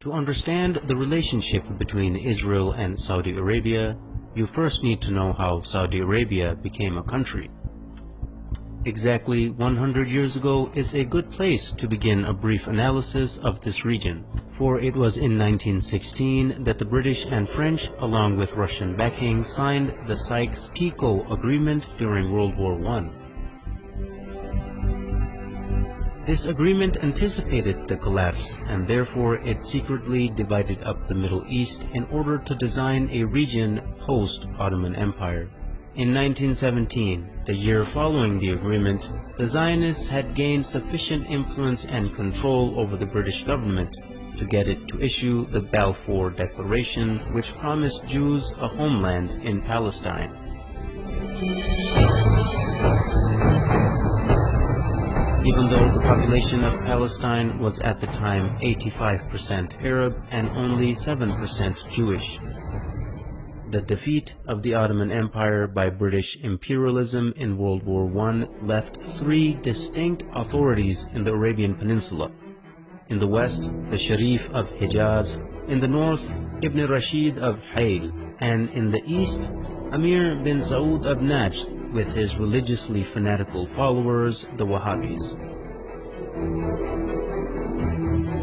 To understand the relationship between Israel and Saudi Arabia, you first need to know how Saudi Arabia became a country. Exactly 100 years ago is a good place to begin a brief analysis of this region, for it was in 1916 that the British and French, along with Russian backing, signed the Sykes-Picot Agreement during World War I. This agreement anticipated the collapse, and therefore it secretly divided up the Middle East in order to design a region post-Ottoman Empire. In 1917, the year following the agreement, the Zionists had gained sufficient influence and control over the British government to get it to issue the Balfour Declaration, which promised Jews a homeland in Palestine. Even though the population of Palestine was at the time 85% Arab and only 7% Jewish. The defeat of the Ottoman Empire by British imperialism in World War I left three distinct authorities in the Arabian Peninsula. In the west, the Sharif of Hijaz; in the north, Ibn Rashid of Hayl; and in the east, Amir bin Saud of Najd, with his religiously fanatical followers, the Wahhabis.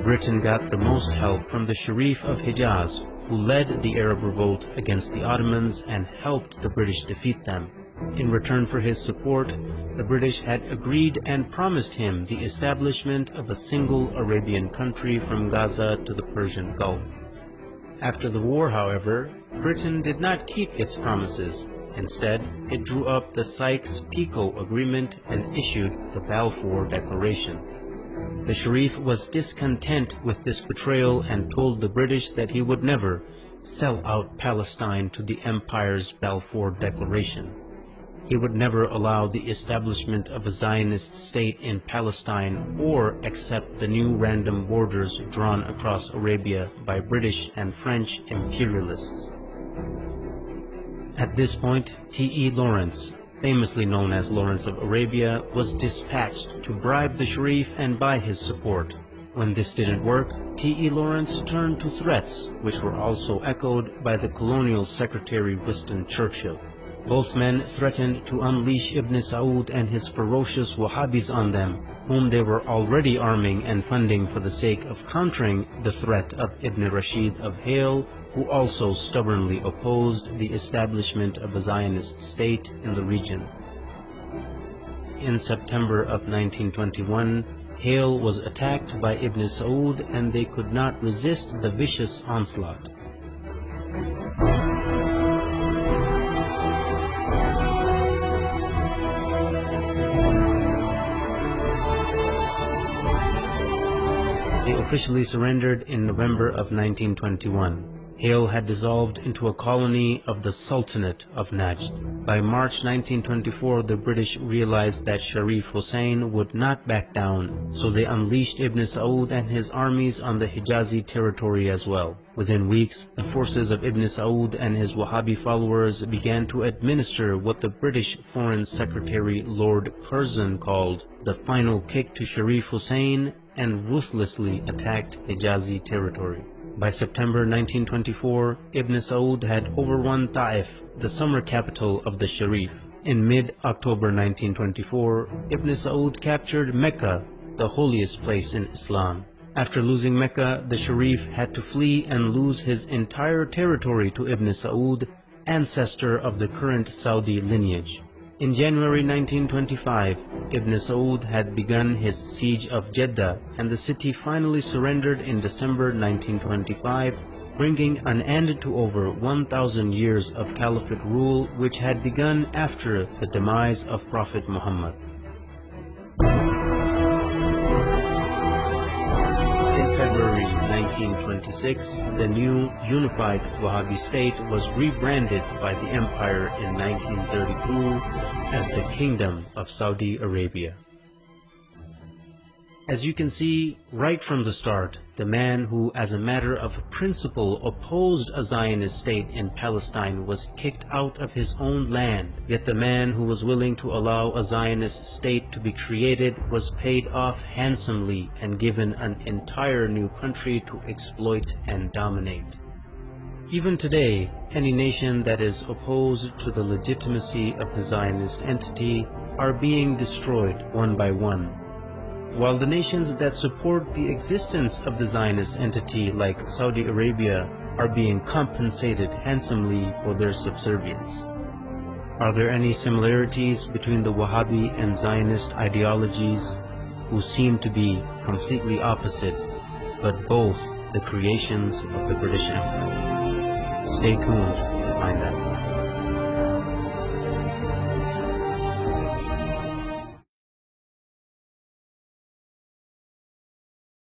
Britain got the most help from the Sharif of Hijaz, who led the Arab revolt against the Ottomans and helped the British defeat them. In return for his support, the British had agreed and promised him the establishment of a single Arabian country from Gaza to the Persian Gulf. After the war, however, Britain did not keep its promises. Instead, it drew up the Sykes-Picot Agreement and issued the Balfour Declaration. The Sharif was discontent with this betrayal and told the British that he would never sell out Palestine to the Empire's Balfour Declaration. He would never allow the establishment of a Zionist state in Palestine or accept the new random borders drawn across Arabia by British and French imperialists. At this point, T.E. Lawrence, famously known as Lawrence of Arabia, was dispatched to bribe the Sharif and buy his support. When this didn't work, T.E. Lawrence turned to threats, which were also echoed by the colonial secretary Winston Churchill. Both men threatened to unleash Ibn Saud and his ferocious Wahhabis on them, whom they were already arming and funding for the sake of countering the threat of Ibn Rashid of Hayl, who also stubbornly opposed the establishment of a Zionist state in the region. In September of 1921, Hayl was attacked by Ibn Saud and they could not resist the vicious onslaught. They officially surrendered in November of 1921. Hayl had dissolved into a colony of the Sultanate of Najd. By March 1924, the British realized that Sharif Hussein would not back down, so they unleashed Ibn Saud and his armies on the Hijazi territory as well. Within weeks, the forces of Ibn Saud and his Wahhabi followers began to administer what the British Foreign Secretary Lord Curzon called the final kick to Sharif Hussein and ruthlessly attacked Hijazi territory. By September 1924, Ibn Saud had overrun Ta'if, the summer capital of the Sharif. In mid-October 1924, Ibn Saud captured Mecca, the holiest place in Islam. After losing Mecca, the Sharif had to flee and lose his entire territory to Ibn Saud, ancestor of the current Saudi lineage. In January 1925, Ibn Saud had begun his siege of Jeddah, and the city finally surrendered in December 1925, bringing an end to over 1,000 years of caliphate rule which had begun after the demise of Prophet Muhammad. In February 1926, the new unified Wahhabi state was rebranded by the empire in 1932 as the Kingdom of Saudi Arabia. As you can see right from the start, the man who as a matter of principle opposed a Zionist state in Palestine was kicked out of his own land, yet the man who was willing to allow a Zionist state to be created was paid off handsomely and given an entire new country to exploit and dominate. Even today, any nation that is opposed to the legitimacy of the Zionist entity are being destroyed one by one, while the nations that support the existence of the Zionist entity, like Saudi Arabia, are being compensated handsomely for their subservience. Are there any similarities between the Wahhabi and Zionist ideologies, who seem to be completely opposite, but both the creations of the British Empire? Stay tuned to find out.